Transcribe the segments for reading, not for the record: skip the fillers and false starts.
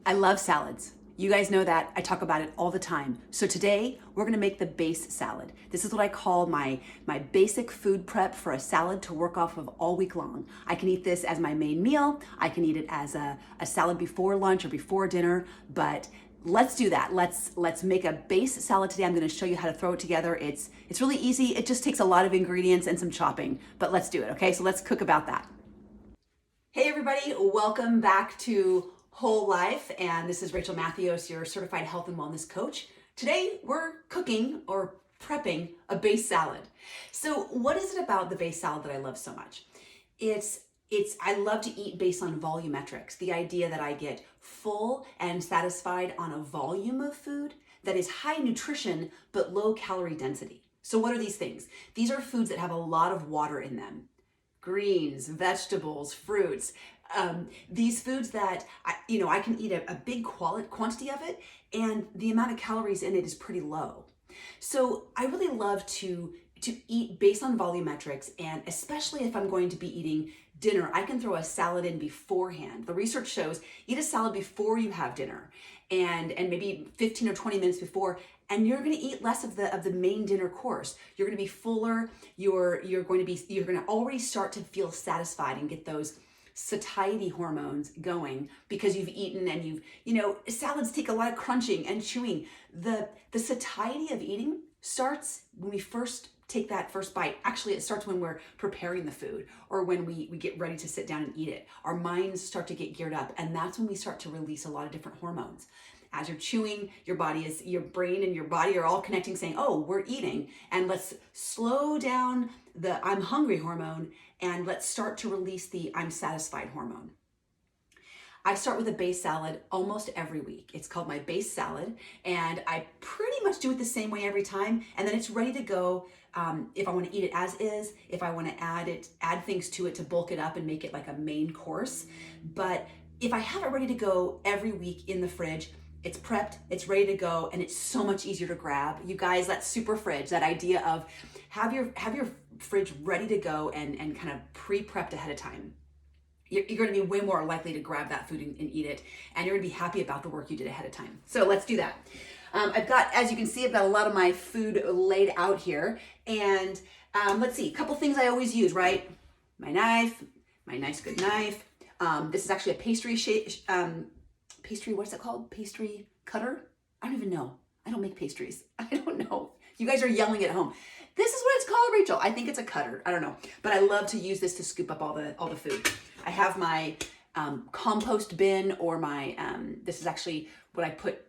I love salads. You guys know that. I talk about it all the time. So today we're gonna make the base salad. This is what I call my basic food prep for a salad to work off of all week long. I can eat this as my main meal. I can eat it as a salad before lunch or before dinner, but let's do that. Let's make a base salad today. I'm gonna show you how to throw it together. It's really easy. It just takes a lot of ingredients and some chopping, but let's do it, okay? So let's cook about that. Hey everybody, welcome back to Whole Life, and this is Rachel Matthews, your certified health and wellness coach. Today we're cooking or prepping a base salad. So what is it about the base salad that I love so much? I love to eat based on volumetrics, the idea that I get full and satisfied on a volume of food that is high nutrition but low calorie density. So what are these things? These are foods that have a lot of water in them. Greens, vegetables, fruits, these foods that I can eat a big quantity of it, and the amount of calories in it is pretty low. So I really love to eat based on volumetrics, and especially if I'm going to be eating dinner, I can throw a salad in beforehand. The research shows eat a salad before you have dinner, and maybe 15 or 20 minutes before, and you're going to eat less of the main dinner course. You're going to be fuller. You're going to already start to feel satisfied and get those satiety hormones going because you've eaten, and salads take a lot of crunching and chewing. The satiety of eating starts when we first take that first bite. Actually, it starts when we're preparing the food or when we get ready to sit down and eat it. Our minds start to get geared up, and that's when we start to release a lot of different hormones. As you're chewing, your brain and your body are all connecting, saying, oh, we're eating, and let's slow down the I'm hungry hormone, and let's start to release the I'm satisfied hormone. I start with a base salad almost every week. It's called my base salad, and I pretty much do it the same way every time, and then it's ready to go. If I want to eat it as is, if I want to add things to it to bulk it up and make it like a main course. But if I have it ready to go every week in the fridge, it's prepped, it's ready to go, and it's so much easier to grab. You guys, that super fridge, that idea of have your fridge ready to go and kind of pre-prepped ahead of time. You're going to be way more likely to grab that food and eat it, and you're going to be happy about the work you did ahead of time. So let's do that. As you can see, I've got a lot of my food laid out here, and let's see, a couple things I always use, right? My knife, my nice good knife. This is actually a pastry, what's it called? Pastry cutter? I don't even know. I don't make pastries. I don't know. You guys are yelling at home. This is what it's called, Rachel. I think it's a cutter. I don't know. But I love to use this to scoop up all the food. I have my compost bin, or my, this is actually what I put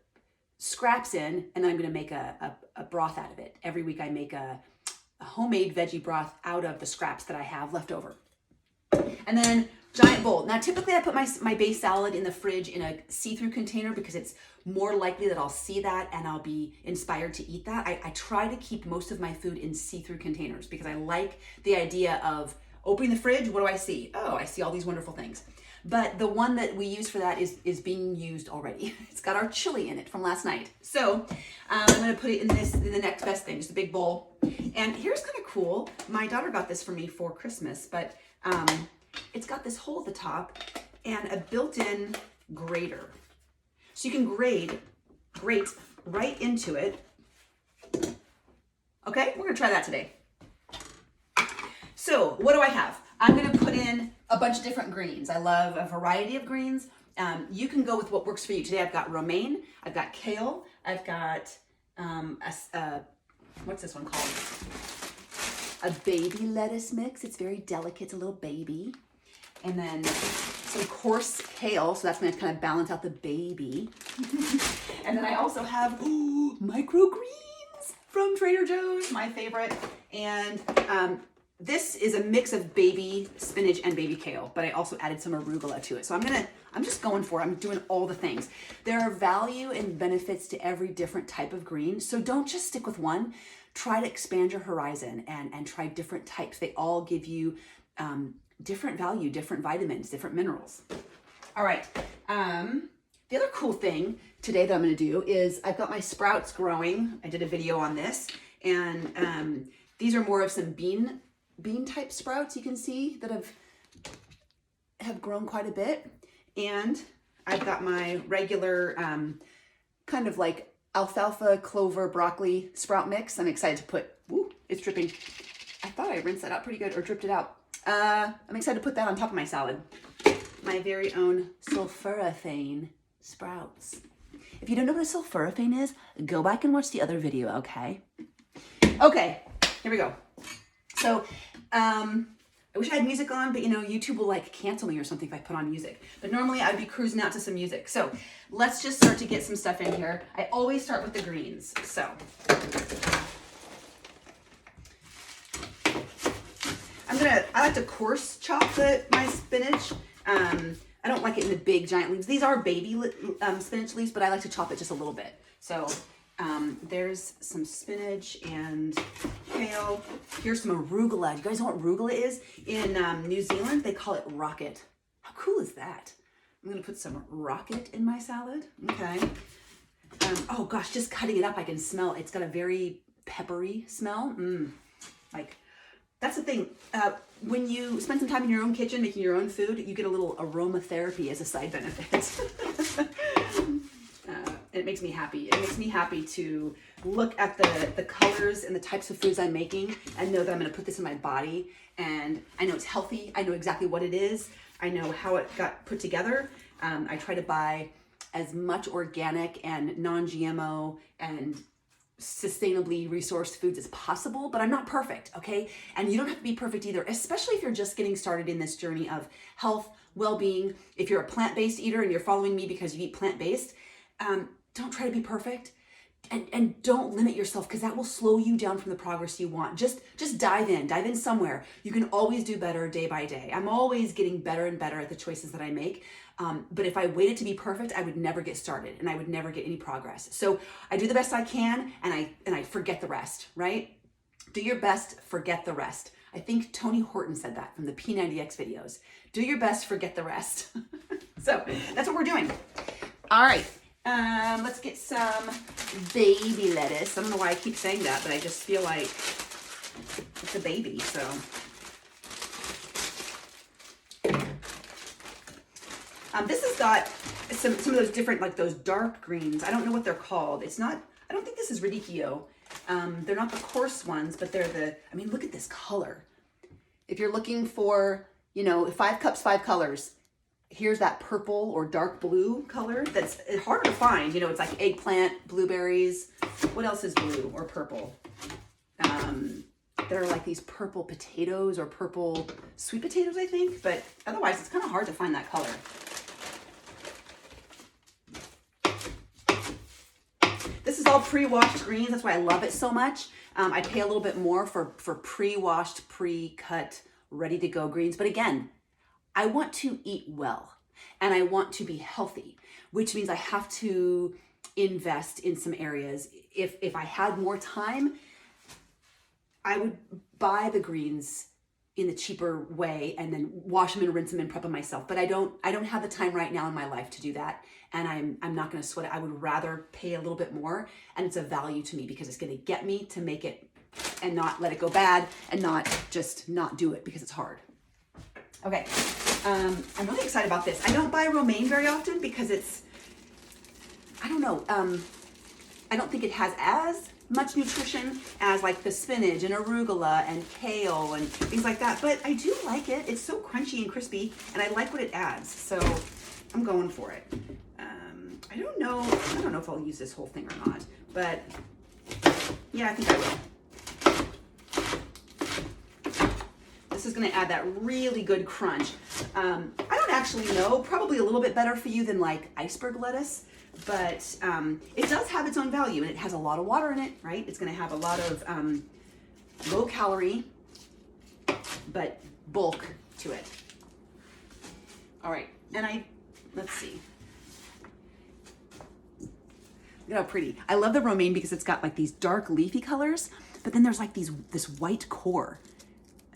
scraps in, and then I'm going to make a broth out of it. Every week I make a homemade veggie broth out of the scraps that I have left over. And then giant bowl. Now, typically I put my base salad in the fridge in a see-through container because it's more likely that I'll see that and I'll be inspired to eat that. I try to keep most of my food in see-through containers because I like the idea of opening the fridge. What do I see? Oh, I see all these wonderful things. But the one that we use for that is being used already. It's got our chili in it from last night. So I'm going to put it in the next best thing, just a big bowl. And here's kind of cool. My daughter got this for me for Christmas, but it's got this hole at the top and a built-in grater. So you can grate right into it. Okay, we're gonna try that today. So what do I have? I'm gonna put in a bunch of different greens. I love a variety of greens. You can go with what works for you. Today I've got romaine, I've got kale, I've got, what's this one called? A baby lettuce mix. It's very delicate, it's a little baby. And then some coarse kale, so that's gonna kind of balance out the baby. And then I also have microgreens from Trader Joe's, my favorite. And this is a mix of baby spinach and baby kale, but I also added some arugula to it. So I'm just going for it. I'm doing all the things. There are value and benefits to every different type of green, so don't just stick with one. Try to expand your horizon and try different types. They all give you different value, different vitamins, different minerals. All right. The other cool thing today that I'm going to do is I've got my sprouts growing. I did a video on this, and these are more of some bean type sprouts you can see that have grown quite a bit. And I've got my regular kind of like alfalfa, clover, broccoli sprout mix. I'm excited to put, woo, it's dripping. I thought I rinsed that out pretty good or dripped it out. I'm excited to put that on top of my salad. My very own sulforaphane sprouts. If you don't know what a sulforaphane is, go back and watch the other video, okay? Okay, here we go. So, I wish I had music on, but you know, YouTube will like cancel me or something if I put on music. But normally I'd be cruising out to some music. So let's just start to get some stuff in here. I always start with the greens. So I like to coarse chop my spinach. I don't like it in the big giant leaves. These are baby spinach leaves, but I like to chop it just a little bit. So there's some spinach and kale. Here's some arugula. You guys know what arugula is? In New Zealand, they call it rocket. How cool is that? I'm gonna put some rocket in my salad. Okay. Oh gosh, just cutting it up, I can smell it. It's got a very peppery smell. Like, that's the thing. When you spend some time in your own kitchen making your own food, you get a little aromatherapy as a side benefit. It makes me happy. It makes me happy to look at the colors and the types of foods I'm making and know that I'm going to put this in my body. And I know it's healthy. I know exactly what it is. I know how it got put together. I try to buy as much organic and non-GMO and sustainably resourced foods as possible, but I'm not perfect, okay? And you don't have to be perfect either, especially if you're just getting started in this journey of health, well-being. If you're a plant-based eater and you're following me because you eat plant-based, don't try to be perfect and don't limit yourself, because that will slow you down from the progress you want. Just dive in somewhere. You can always do better day by day. I'm always getting better and better at the choices that I make. But if I waited to be perfect, I would never get started and I would never get any progress. So I do the best I can and I forget the rest, right? Do your best, forget the rest. I think Tony Horton said that from the P90X videos. Do your best, forget the rest. So that's what we're doing. All right. Let's get some baby lettuce. I don't know why I keep saying that, but I just feel like it's a baby, so. This has got some of those different, like those dark greens. I don't know what they're called. It's not, I don't think this is radicchio. They're not the coarse ones, but they're I mean, look at this color. If you're looking for, you know, 5 cups, 5 colors, here's that purple or dark blue color that's harder to find. You know, it's like eggplant, blueberries. What else is blue or purple? There are like these purple potatoes or purple sweet potatoes, I think, but otherwise it's kind of hard to find that color. This is all pre-washed greens. That's why I love it so much. I pay a little bit more for pre-washed, pre-cut, ready-to-go greens. But again, I want to eat well and I want to be healthy, which means I have to invest in some areas. If I had more time, I would buy the greens in the cheaper way and then wash them and rinse them and prep them myself. But I don't have the time right now in my life to do that. And I'm not going to sweat it. I would rather pay a little bit more, and it's a value to me because it's going to get me to make it and not let it go bad and not just not do it because it's hard. Okay. I'm really excited about this. I don't buy romaine very often because it's, I don't know. I don't think it has as much nutrition as like the spinach and arugula and kale and things like that. But I do like it. It's so crunchy and crispy and I like what it adds. So I'm going for it. I don't know if I'll use this whole thing or not, but yeah, I think I will. This is going to add that really good crunch. I don't actually know, probably a little bit better for you than like iceberg lettuce, but it does have its own value and it has a lot of water in it, right? It's going to have a lot of low calorie, but bulk to it. All right, and let's see. Look at how pretty. I love the romaine because it's got like these dark leafy colors, but then there's like this white core.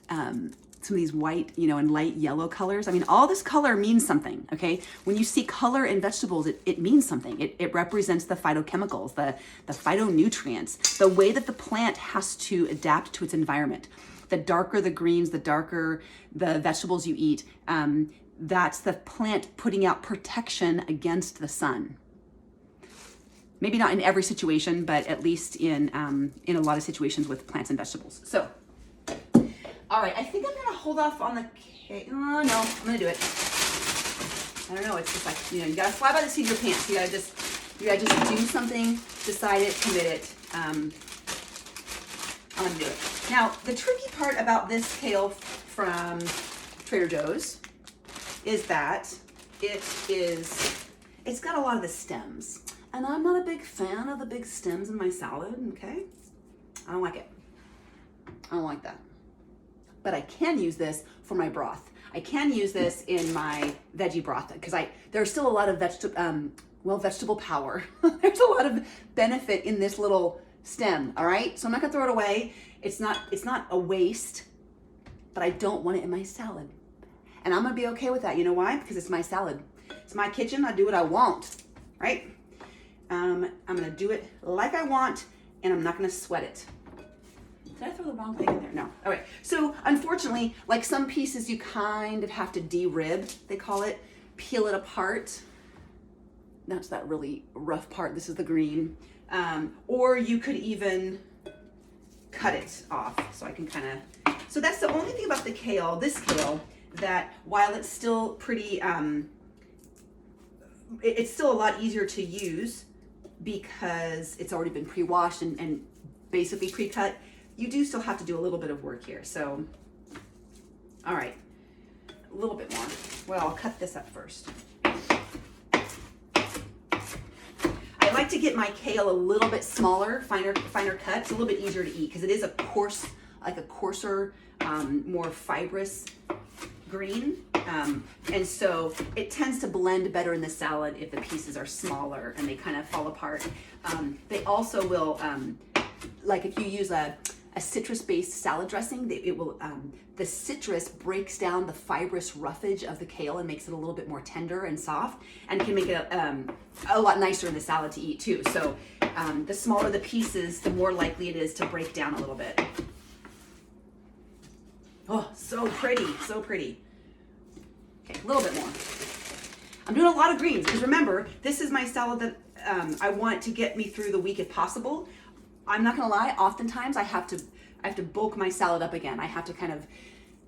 Some of these white, you know, and light yellow colors. I mean, all this color means something, okay? When you see color in vegetables, it means something. It represents the phytochemicals, the phytonutrients, the way that the plant has to adapt to its environment. The darker the greens, the darker the vegetables you eat, That's the plant putting out protection against the sun. Maybe not in every situation, but at least in a lot of situations with plants and vegetables. So, all right, I think I'm gonna hold off on the cake. Oh no, I'm gonna do it. I don't know, it's just like, you gotta fly by the seat of your pants. You gotta just do something, decide it, commit it. I'm gonna do it. Now, the tricky part about this kale from Trader Joe's is that it's got a lot of the stems. And I'm not a big fan of the big stems in my salad, okay? I don't like it. I don't like that. But I can use this for my broth. I can use this in my veggie broth because there's still a lot of vegetable power. There's a lot of benefit in this little stem, all right? So I'm not gonna throw it away. It's not a waste, but I don't want it in my salad. And I'm gonna be okay with that. You know why? Because it's my salad. It's my kitchen, I do what I want, right? I'm gonna do it like I want, and I'm not gonna sweat it. Did I throw the wrong thing in there? No. All right. So unfortunately, like some pieces you kind of have to de-rib, they call it, peel it apart. That's that really rough part. This is the green. Or you could even cut it off. So I can kind of, so that's the only thing about the kale, this kale, that while it's still pretty, it's still a lot easier to use because it's already been pre-washed and basically pre-cut. You do still have to do a little bit of work here. So, all right, a little bit more. Well, I'll cut this up first. I like to get my kale a little bit smaller, finer cut. It's a little bit easier to eat because it is a coarser, more fibrous green. And so it tends to blend better in the salad if the pieces are smaller and they kind of fall apart. They also will, like if you use a citrus-based salad dressing, it will, the citrus breaks down the fibrous roughage of the kale and makes it a little bit more tender and soft, and can make it a lot nicer in the salad to eat too. So the smaller the pieces, the more likely it is to break down a little bit. Oh, so pretty, so pretty. Okay, a little bit more. I'm doing a lot of greens because remember, this is my salad that I want to get me through the week if possible. I'm not gonna lie, oftentimes I have to bulk my salad up again. I have to kind of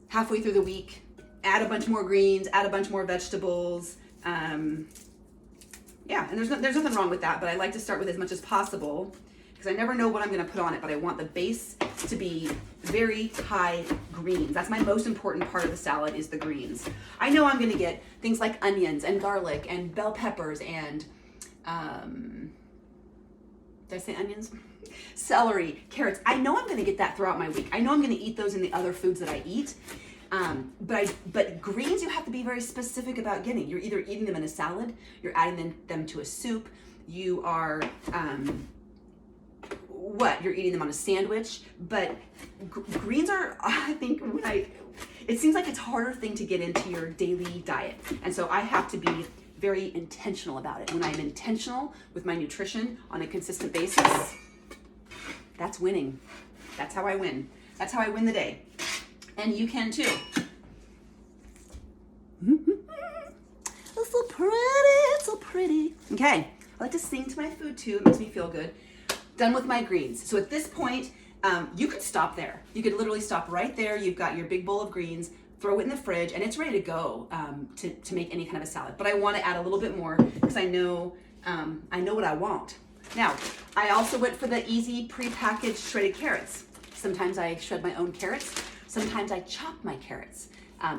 halfway through the week, add a bunch more greens, add a bunch more vegetables. Yeah, and there's nothing wrong with that, but I like to start with as much as possible because I never know what I'm gonna put on it, but I want the base to be very high greens. That's my most important part of the salad is the greens. I know I'm gonna get things like onions and garlic and bell peppers and, did I say onions? Celery, carrots. I know I'm gonna get that throughout my week. I know I'm gonna eat those in the other foods that I eat. But greens you have to be very specific about getting. You're either eating them in a salad, you're adding them to a soup, you are, you're eating them on a sandwich, but greens are, I think, it seems like it's a harder thing to get into your daily diet. And so I have to be very intentional about it. When I'm intentional with my nutrition on a consistent basis, that's winning. That's how I win. That's how I win the day. And you can too. It's so pretty, it's so pretty. Okay, I like to sing to my food too. It makes me feel good. Done with my greens. So at this point, you could stop there. You could literally stop right there. You've got your big bowl of greens, throw it in the fridge, and it's ready to go to make any kind of a salad. But I want to add a little bit more because I know what I want. Now, I also went for the easy prepackaged shredded carrots. Sometimes I shred my own carrots. Sometimes I chop my carrots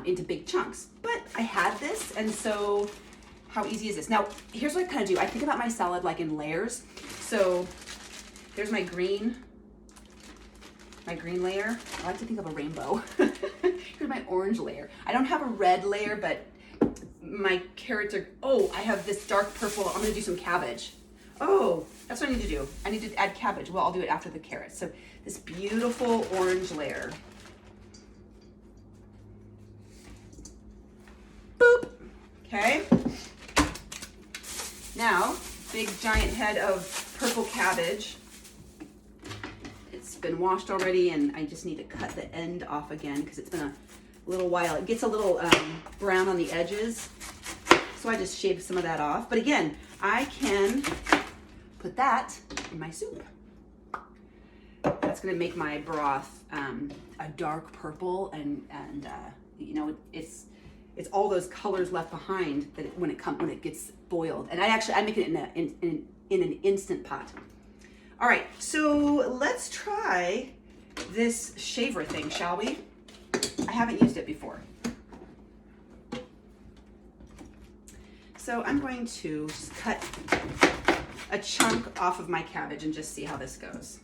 into big chunks. But I had this, and so how easy is this? Now, here's what I kind of do. I think about my salad like in layers. So there's my green layer. I like to think of a rainbow. Here's my orange layer. I don't have a red layer, but my carrots are, I have this dark purple. I'm gonna do some cabbage. Oh, that's what I need to do. I need to add cabbage. Well, I'll do it after the carrots. So this beautiful orange layer. Boop. Okay. Now, big giant head of purple cabbage. It's been washed already and I just need to cut the end off again because it's been a little while. It gets a little brown on the edges, so I just shaved some of that off. But again, I can put that in my soup. That's gonna make my broth a dark purple, and you know, it's all those colors left behind that when it gets boiled. And I make it in an instant pot. All right, so let's try this shaver thing, shall we? I haven't used it before. So I'm going to just cut a chunk off of my cabbage and just see how this goes.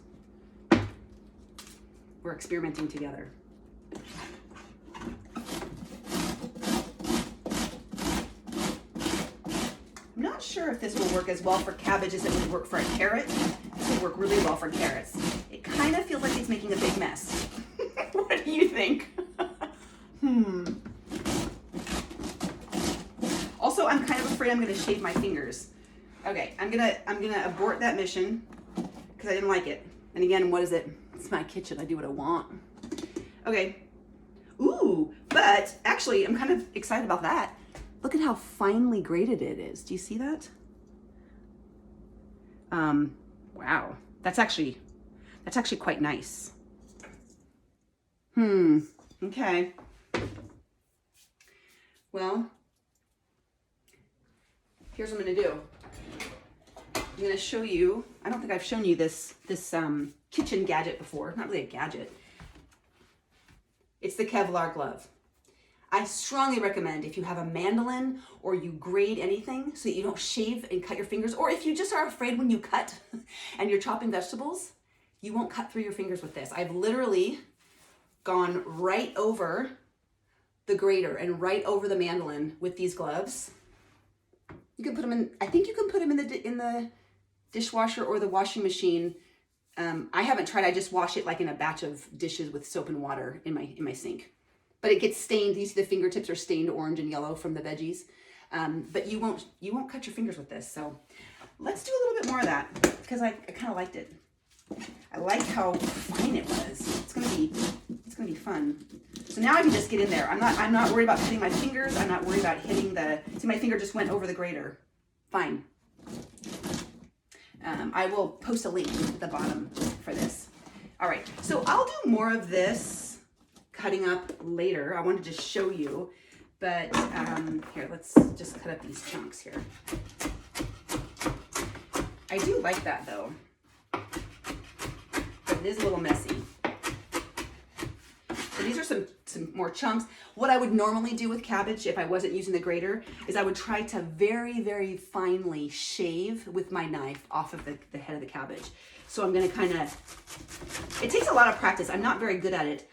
We're experimenting together. I'm not sure if this will work as well for cabbage as it would work for a carrot. This would work really well for carrots. It kind of feels like it's making a big mess. What do you think? Also, I'm kind of afraid I'm gonna shave my fingers. Okay, I'm gonna abort that mission because I didn't like it. And again, what is it? It's my kitchen. I do what I want. Okay. Ooh, but actually, I'm kind of excited about that. Look at how finely grated it is. Do you see that? Wow. That's actually quite nice. Okay. Well, here's what I'm gonna do. I'm gonna show you, I don't think I've shown you this kitchen gadget before. Not really a gadget. It's the Kevlar glove. I strongly recommend if you have a mandolin or you grate anything so that you don't shave and cut your fingers, or if you just are afraid when you cut and you're chopping vegetables, you won't cut through your fingers with this. I've literally gone right over the grater and right over the mandolin with these gloves. You can put them in, I think you can put them in the dishwasher or the washing machine. I haven't tried, I just wash it like in a batch of dishes with soap and water in my sink. But it gets stained. You see the fingertips are stained orange and yellow from the veggies. But you won't cut your fingers with this. So let's do a little bit more of that because I kind of liked it. I like how fine it was. It's gonna be fun. So now I can just get in there. I'm not worried about cutting my fingers. I'm not worried about hitting see, my finger just went over the grater. Fine. I will post a link at the bottom for this. All right, so I'll do more of this cutting up later. I wanted to just show you, but here, let's just cut up these chunks here. I do like that though, but it is a little messy. So these are some more chunks. What I would normally do with cabbage if I wasn't using the grater is I would try to very, very finely shave with my knife off of the head of the cabbage. So I'm gonna it takes a lot of practice. I'm not very good at it.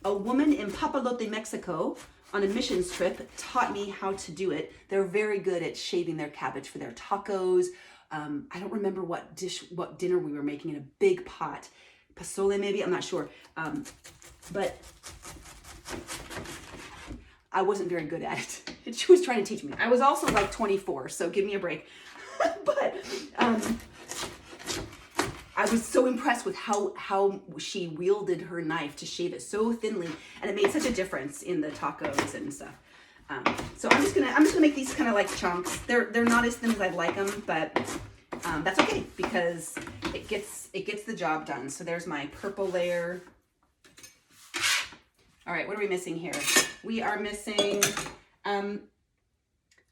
A woman in Papalote, Mexico on a missions trip taught me how to do it. They're very good at shaving their cabbage for their tacos. I don't remember what dinner we were making in a big pot. Pozole maybe, I'm not sure. But I wasn't very good at it. She was trying to teach me. I was also like 24, so give me a break. But I was so impressed with how she wielded her knife to shave it so thinly, and it made such a difference in the tacos and stuff. So I'm just gonna make these kind of like chunks. They're not as thin as I'd like them, but that's okay because it gets the job done. So there's my purple layer. All right, what are we missing here? We are missing. I'm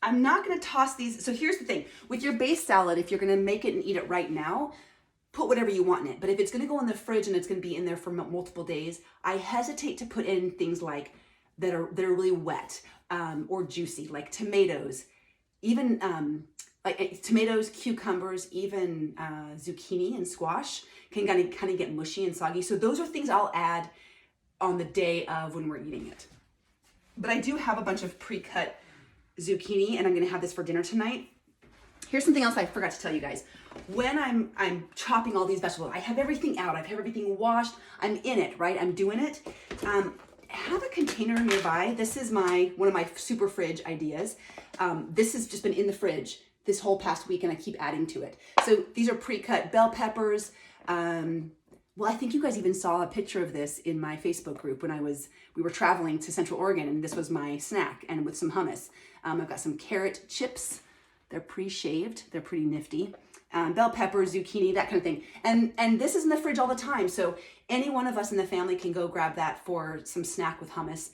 not gonna toss these. So here's the thing with your base salad, if you're gonna make it and eat it right now, put whatever you want in it. But if it's gonna go in the fridge and it's gonna be in there for multiple days, I hesitate to put in things like that are really wet or juicy, like tomatoes, even like tomatoes, cucumbers, even zucchini and squash can kind of get mushy and soggy. So those are things I'll add on the day of when we're eating it. But I do have a bunch of pre-cut zucchini, and I'm gonna have this for dinner tonight. Here's something else I forgot to tell you guys. When I'm chopping all these vegetables, I have everything out, I have everything washed, I'm in it, right? I'm doing it. Have a container nearby. This is one of my super fridge ideas. This has just been in the fridge this whole past week, and I keep adding to it. So these are pre-cut bell peppers, Well, I think you guys even saw a picture of this in my Facebook group when we were traveling to Central Oregon, and this was my snack, and with some hummus. I've got some carrot chips. They're pre-shaved. They're pretty nifty. Bell pepper, zucchini, that kind of thing. And this is in the fridge all the time. So any one of us in the family can go grab that for some snack with hummus.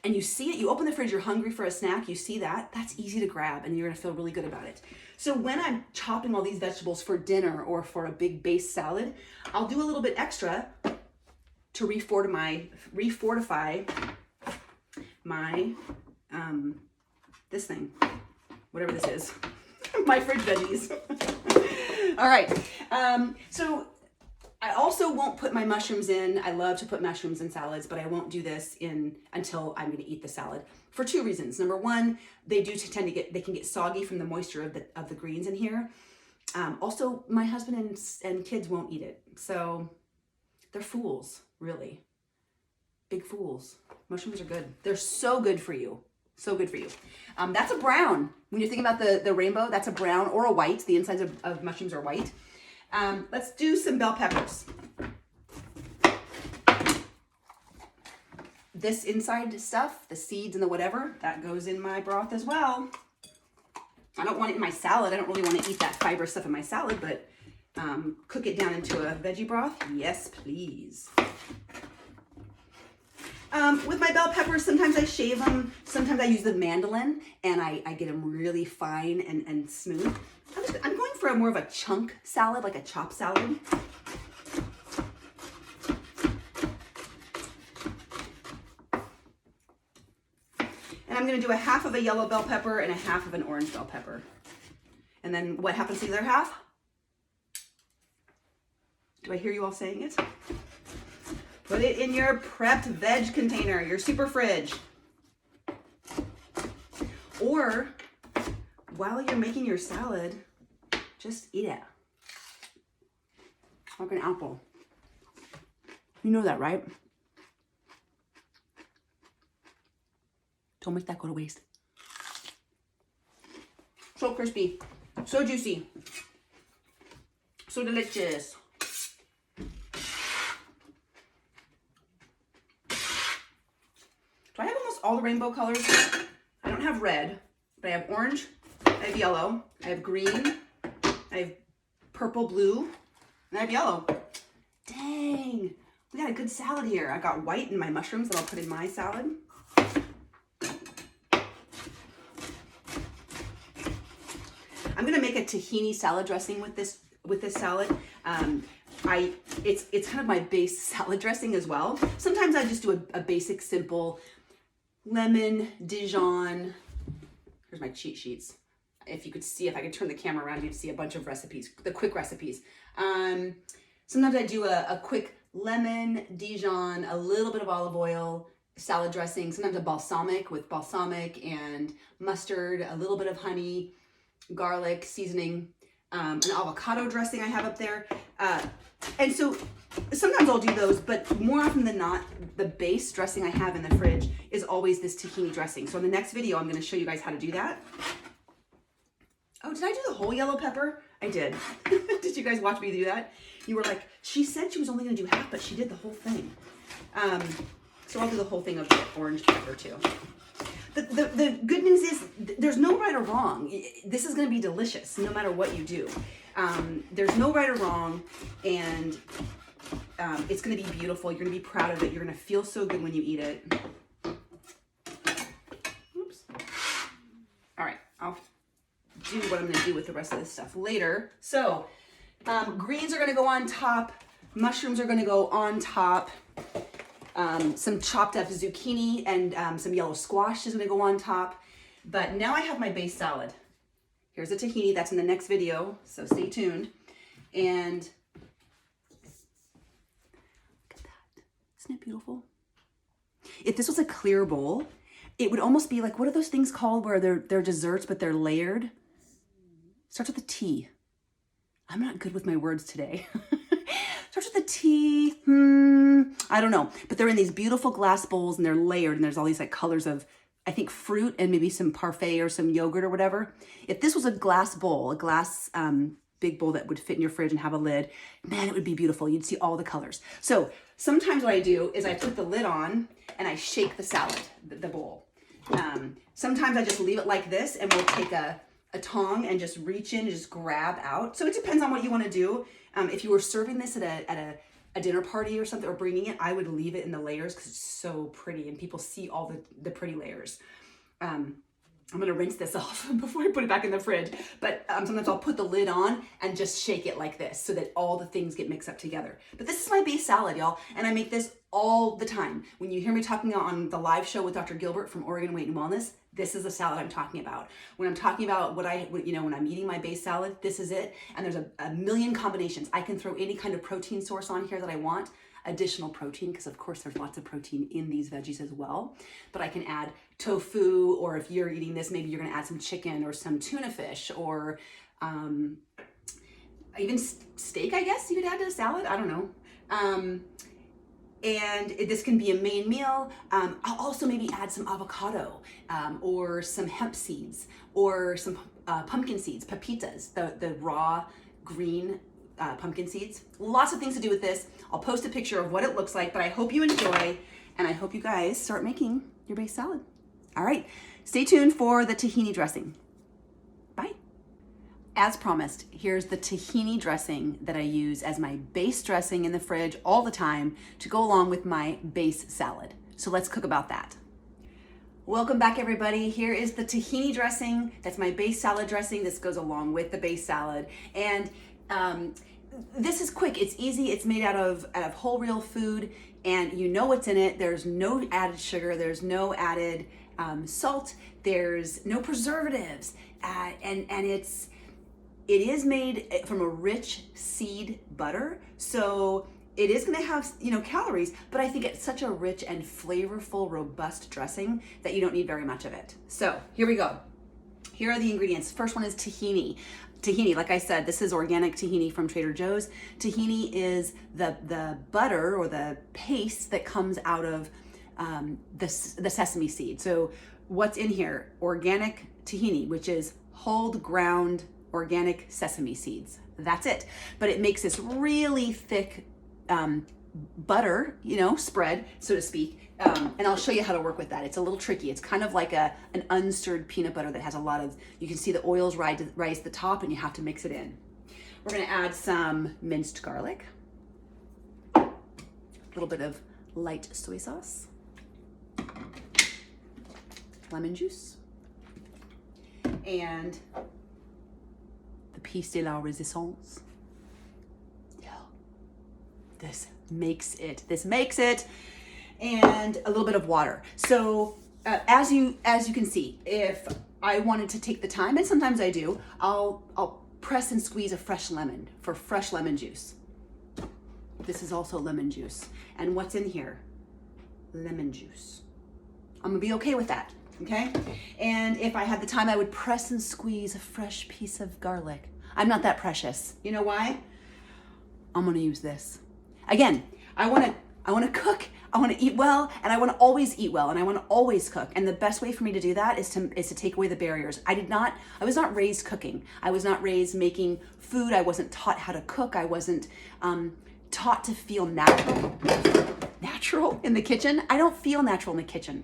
And you see it, you open the fridge, you're hungry for a snack, you see that, that's easy to grab and you're gonna feel really good about it. So when I'm chopping all these vegetables for dinner or for a big base salad, I'll do a little bit extra to refortify my, this thing, whatever this is, my fridge veggies. All right, so I also won't put my mushrooms in. I love to put mushrooms in salads, but I won't do this until I'm gonna eat the salad for two reasons. Number one, they can get soggy from the moisture of the greens in here. Also, my husband and kids won't eat it. So they're fools, really. Big fools. Mushrooms are good. They're so good for you. So good for you. That's a brown. When you're thinking about the rainbow, that's a brown or a white. The insides of mushrooms are white. Let's do some bell peppers. This inside stuff, the seeds and the whatever, that goes in my broth as well. I don't want it in my salad. I don't really want to eat that fiber stuff in my salad, but cook it down into a veggie broth. Yes, please. With my bell peppers, sometimes I shave them. Sometimes I use the mandolin and I get them really fine and smooth. I'm going for more of a chunk salad, like a chopped salad. And I'm gonna do a half of a yellow bell pepper and a half of an orange bell pepper. And then what happens to the other half? Do I hear you all saying it? Put it in your prepped veg container, your super fridge. Or while you're making your salad, just eat it. Like an apple. You know that, right? Don't make that go to waste. So crispy, so juicy, so delicious. So I have almost all the rainbow colors. I don't have red, but I have orange, I have yellow, I have green, I have purple, blue, and I have yellow. Dang, we got a good salad here. I got white in my mushrooms that I'll put in my salad. I'm gonna make a tahini salad dressing with this salad. It's kind of my base salad dressing as well. Sometimes I just do a basic, simple lemon, Dijon. Here's my cheat sheets. If you could see, if I could turn the camera around, you'd see a bunch of recipes, the quick recipes. Sometimes I do a quick lemon, Dijon, a little bit of olive oil, salad dressing, sometimes a balsamic with balsamic and mustard, a little bit of honey, garlic, seasoning, an avocado dressing I have up there. And so sometimes I'll do those, but more often than not, the base dressing I have in the fridge is always this tahini dressing. So in the next video, I'm gonna show you guys how to do that. Oh, did I do the whole yellow pepper? I did. Did you guys watch me do that? You were like, she said she was only gonna do half, but she did the whole thing. So I'll do the whole thing of the orange pepper too. The good news is there's no right or wrong. This is going to be delicious no matter what you do. There's no right or wrong, and it's going to be beautiful. You're going to be proud of it. You're going to feel so good when you eat it. Oops. All right, I'll do what I'm going to do with the rest of this stuff later. So greens are going to go on top. Mushrooms are going to go on top. Some chopped up zucchini and some yellow squash is going to go on top. But now I have my base salad. Here's the tahini. That's in the next video, so stay tuned. And look at that. Isn't it beautiful? If this was a clear bowl, it would almost be like, what are those things called where they're desserts, but they're layered? Starts with a T. I'm not good with my words today. Starts with a T. I don't know. But they're in these beautiful glass bowls and they're layered and there's all these like colors of, I think, fruit and maybe some parfait or some yogurt or whatever. If this was a glass bowl, a glass big bowl that would fit in your fridge and have a lid, man, it would be beautiful. You'd see all the colors. So sometimes what I do is I put the lid on and I shake the salad, the bowl. Sometimes I just leave it like this, and we'll take a tong and just reach in and just grab out. So it depends on what you want to do. If you were serving this at a dinner party or something, or bringing it, I would leave it in the layers because it's so pretty and people see all the pretty layers. I'm gonna rinse this off before I put it back in the fridge, but sometimes I'll put the lid on and just shake it like this so that all the things get mixed up together. But this is my base salad, y'all, and I make this all the time. When you hear me talking on the live show with Dr. Gilbert from Oregon Weight and Wellness, this is the salad I'm talking about. When I'm talking about when I'm eating my base salad, this is it. And there's a million combinations. I can throw any kind of protein source on here that I want. Additional protein, because of course there's lots of protein in these veggies as well. But I can add tofu, or if you're eating this, maybe you're gonna add some chicken or some tuna fish, or even steak, I guess you could add to a salad, I don't know. And this can be a main meal. I'll also maybe add some avocado, or some hemp seeds, or some pumpkin seeds, pepitas, the raw green pumpkin seeds. Lots of things to do with this. I'll post a picture of what it looks like, but I hope you enjoy, and I hope you guys start making your base salad. All right, stay tuned for the tahini dressing. Bye. As promised, here's the tahini dressing that I use as my base dressing in the fridge all the time to go along with my base salad. So let's cook about that. Welcome back, everybody. Here is the tahini dressing. That's my base salad dressing. This goes along with the base salad. And this is quick, it's easy, it's made out of whole real food, and you know what's in it. There's no added sugar, there's no added salt, there's no preservatives, and it is made from a rich seed butter, so it is gonna have, calories, but I think it's such a rich and flavorful, robust dressing that you don't need very much of it. So here we go. Here are the ingredients. First one is tahini. Tahini, like I said, this is organic tahini from Trader Joe's. Tahini is the butter or the paste that comes out of the sesame seed. So what's in here? Organic tahini, which is whole ground organic sesame seeds. That's it. But it makes this really thick butter, spread, so to speak. And I'll show you how to work with that. It's a little tricky. It's kind of like an unstirred peanut butter that has a lot of, you can see the oils rise to the top, and you have to mix it in. We're gonna add some minced garlic, a little bit of light soy sauce, lemon juice, and the piece de la resistance. Yeah, this makes it. And a little bit of water. So as you can see, if I wanted to take the time, and sometimes I do, I'll press and squeeze a fresh lemon for fresh lemon juice. This is also lemon juice. And what's in here? Lemon juice. I'm gonna be okay with that, okay? And if I had the time, I would press and squeeze a fresh piece of garlic. I'm not that precious. You know why? I'm gonna use this. Again, I wanna cook, I want to eat well, and I want to always eat well, and I want to always cook. And the best way for me to do that is to take away the barriers. I was not raised cooking. I was not raised making food. I wasn't taught how to cook. I wasn't taught to feel natural in the kitchen. I don't feel natural in the kitchen.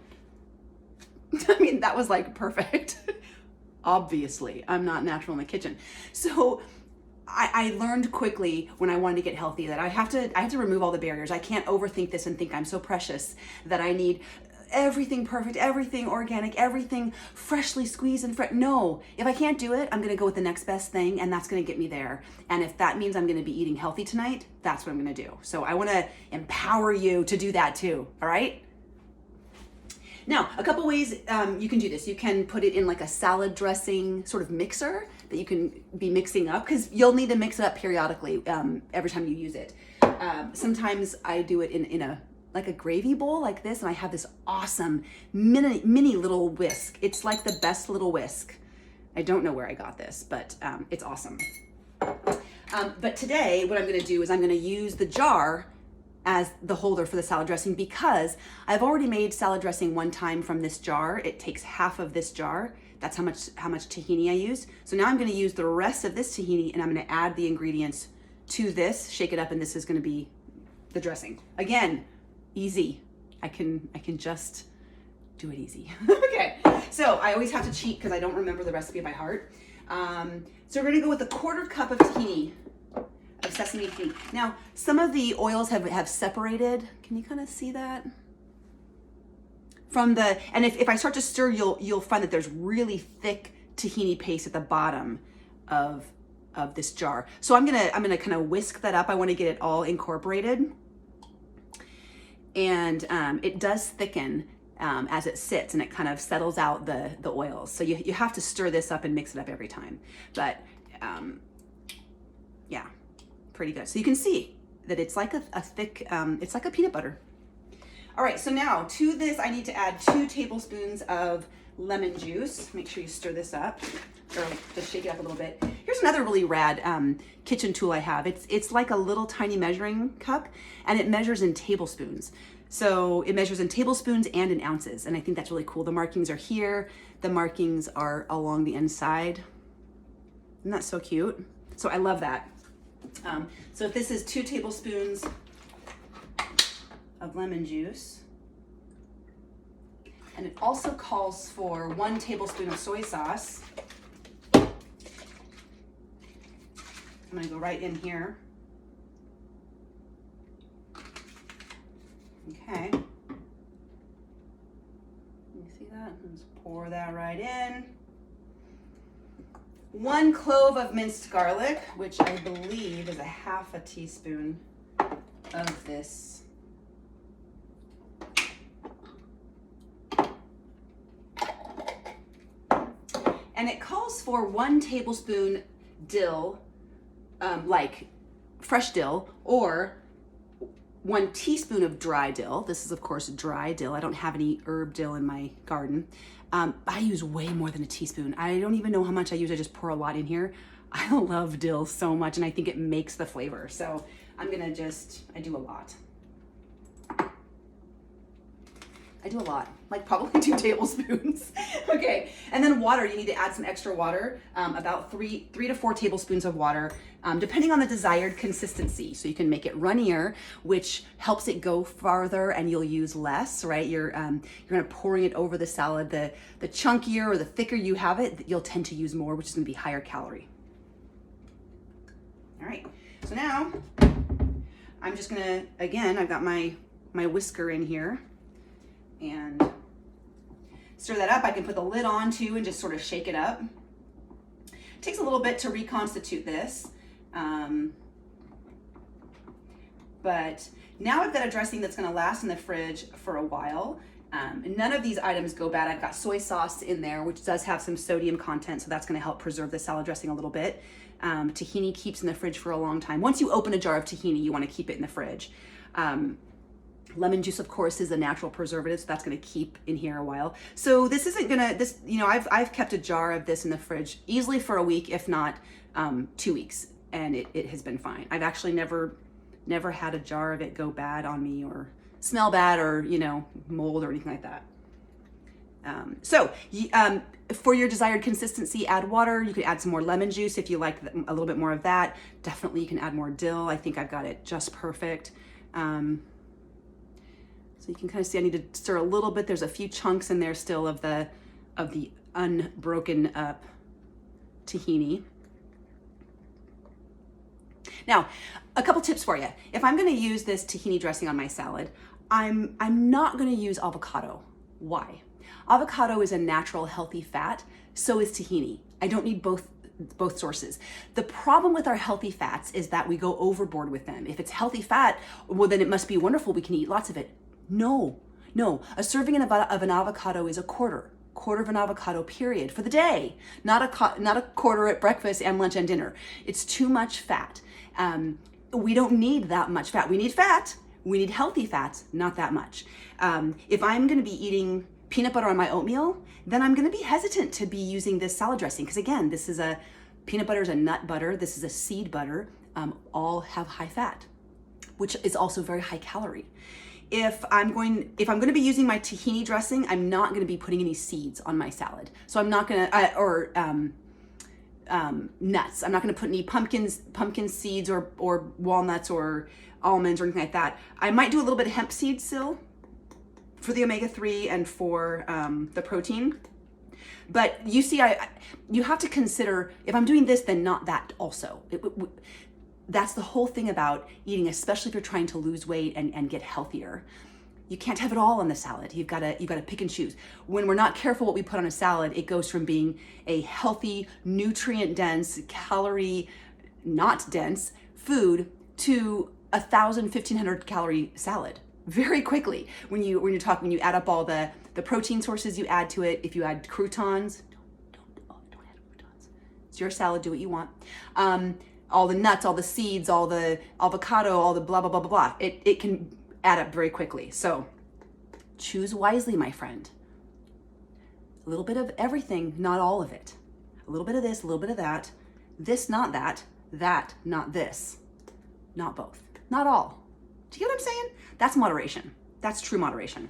I mean, that was like perfect. Obviously, I'm not natural in the kitchen. So I learned quickly when I wanted to get healthy that I have to remove all the barriers. I can't overthink this and think I'm so precious that I need everything perfect, everything organic, everything freshly squeezed and fresh. No, if I can't do it, I'm gonna go with the next best thing, and that's gonna get me there. And if that means I'm gonna be eating healthy tonight, that's what I'm gonna do. So I wanna empower you to do that too, all right? Now, a couple ways you can do this. You can put it in like a salad dressing sort of mixer that you can be mixing up, because you'll need to mix it up periodically every time you use it. Sometimes I do it in a gravy bowl like this, and I have this awesome mini little whisk. It's like the best little whisk. I don't know where I got this, but it's awesome. But today, what I'm gonna do is I'm gonna use the jar as the holder for the salad dressing, because I've already made salad dressing one time from this jar. It takes half of this jar. That's how much tahini I used. So now I'm gonna use the rest of this tahini and I'm gonna add the ingredients to this, shake it up, and this is gonna be the dressing. Again, easy. I can just do it easy. Okay, so I always have to cheat because I don't remember the recipe by heart. So we're gonna go with a 1/4 cup of tahini, of sesame tahini. Now, some of the oils have separated. Can you kind of see that? And if I start to stir, you'll find that there's really thick tahini paste at the bottom of this jar. So I'm gonna kind of whisk that up. I want to get it all incorporated, and it does thicken as it sits, and it kind of settles out the oils. So you have to stir this up and mix it up every time. But yeah, pretty good. So you can see that it's like a thick, it's like a peanut butter. All right, so now to this, I need to add 2 tablespoons of lemon juice. Make sure you stir this up, or just shake it up a little bit. Here's another really rad kitchen tool I have. It's like a little tiny measuring cup, and it measures in tablespoons. So it measures in tablespoons and in ounces, and I think that's really cool. The markings are here. The markings are along the inside. Isn't that so cute? So I love that. So if this is 2 tablespoons of lemon juice, and it also calls for 1 tablespoon of soy sauce. I'm gonna go right in here. Okay. You see that? Let's pour that right in. 1 clove of minced garlic, which I believe is a 1/2 teaspoon of this. And it calls for 1 tablespoon dill, like fresh dill, or 1 teaspoon of dry dill. This is, of course, dry dill. I don't have any herb dill in my garden. I use way more than a teaspoon. I don't even know how much I use. I just pour a lot in here. I love dill so much, and I think it makes the flavor. So I'm gonna I do a lot. I do a lot, like probably 2 tablespoons. Okay, and then water, you need to add some extra water, about 3 to 4 tablespoons of water, depending on the desired consistency. So you can make it runnier, which helps it go farther and you'll use less, right? You're gonna pouring it over the salad. The chunkier or the thicker you have it, you'll tend to use more, which is gonna be higher calorie. All right, so now I'm just gonna, again, I've got my whisker in here, and stir that up. I can put the lid on too and just sort of shake it up. It takes a little bit to reconstitute this. But now I've got a dressing that's gonna last in the fridge for a while. And none of these items go bad. I've got soy sauce in there, which does have some sodium content, so that's gonna help preserve the salad dressing a little bit. Tahini keeps in the fridge for a long time. Once you open a jar of tahini, you wanna keep it in the fridge. Lemon juice, of course, is a natural preservative, so that's gonna keep in here a while. So this isn't gonna, I've kept a jar of this in the fridge easily for a week, if not 2 weeks, and it has been fine. I've actually never had a jar of it go bad on me or smell bad or, mold or anything like that. For your desired consistency, add water. You could add some more lemon juice if you like a little bit more of that. Definitely you can add more dill. I think I've got it just perfect. So you can kind of see I need to stir a little bit. There's a few chunks in there still of the unbroken up tahini. Now, a couple tips for you. If I'm gonna use this tahini dressing on my salad, I'm not gonna use avocado. Why? Avocado is a natural healthy fat, so is tahini. I don't need both sources. The problem with our healthy fats is that we go overboard with them. If it's healthy fat, well, then it must be wonderful. We can eat lots of it. No. A serving of an avocado is a quarter of an avocado, period, for the day. Not a quarter at breakfast and lunch and dinner. It's too much fat. We don't need that much fat. We need fat. We need healthy fats, not that much. If I'm gonna be eating peanut butter on my oatmeal, then I'm gonna be hesitant to be using this salad dressing, because again, peanut butter is a nut butter, this is a seed butter, all have high fat, which is also very high calorie. if I'm going to be using my tahini dressing, I'm not going to be putting any seeds on my salad. So I'm not going to, nuts. I'm not going to put any pumpkin seeds or walnuts or almonds or anything like that. I might do a little bit of hemp seed still for the omega-3 and for the protein. But you see, you have to consider, if I'm doing this, then not that also. That's the whole thing about eating, especially if you're trying to lose weight and get healthier. You can't have it all on the salad. You've got to pick and choose. When we're not careful what we put on a salad, it goes from being a healthy, nutrient-dense, calorie not dense food to 1,000, 1,500 calorie salad very quickly. When you add up all the protein sources you add to it, if you add croutons, don't add croutons. It's your salad, do what you want. All the nuts, all the seeds, all the avocado, all the blah, blah, blah, blah, blah. It can add up very quickly. So choose wisely, my friend. A little bit of everything, not all of it. A little bit of this, a little bit of that. This, not that. That, not this. Not both. Not all. Do you get what I'm saying? That's moderation. That's true moderation.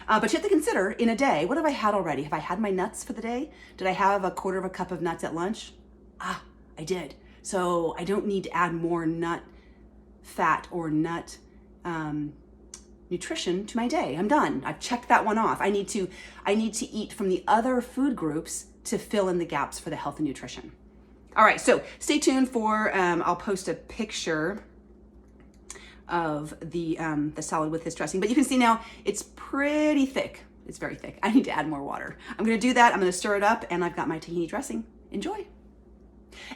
But you have to consider, in a day, what have I had already? Have I had my nuts for the day? Did I have 1/4 cup of nuts at lunch? I did. So I don't need to add more nut fat or nut nutrition to my day. I'm done. I've checked that one off. I need to eat from the other food groups to fill in the gaps for the health and nutrition. All right, so stay tuned for, I'll post a picture of the salad with this dressing, but you can see now it's pretty thick. It's very thick. I need to add more water. I'm gonna do that. I'm gonna stir it up, and I've got my tahini dressing. Enjoy.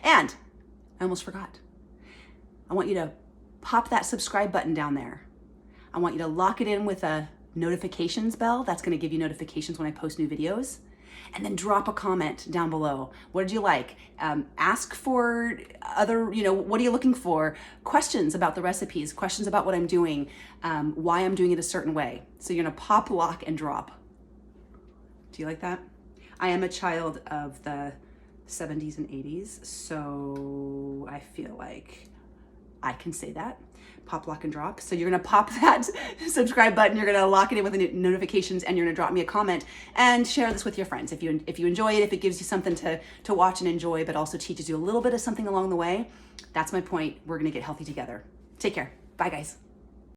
And I almost forgot. I want you to pop that subscribe button down there. I want you to lock it in with a notifications bell. That's gonna give you notifications when I post new videos. And then drop a comment down below. What did you like? Ask for other, what are you looking for? Questions about the recipes, questions about what I'm doing, why I'm doing it a certain way. So you're gonna pop, lock, and drop. Do you like that? I am a child of the 70s and 80s, so I feel like I can say that. Pop, lock, and drop. So you're gonna pop that subscribe button, you're gonna lock it in with the notifications, and you're gonna drop me a comment and share this with your friends. If you enjoy it, if it gives you something to watch and enjoy, but also teaches you a little bit of something along the way, that's my point. We're gonna get healthy together. Take care. Bye, guys.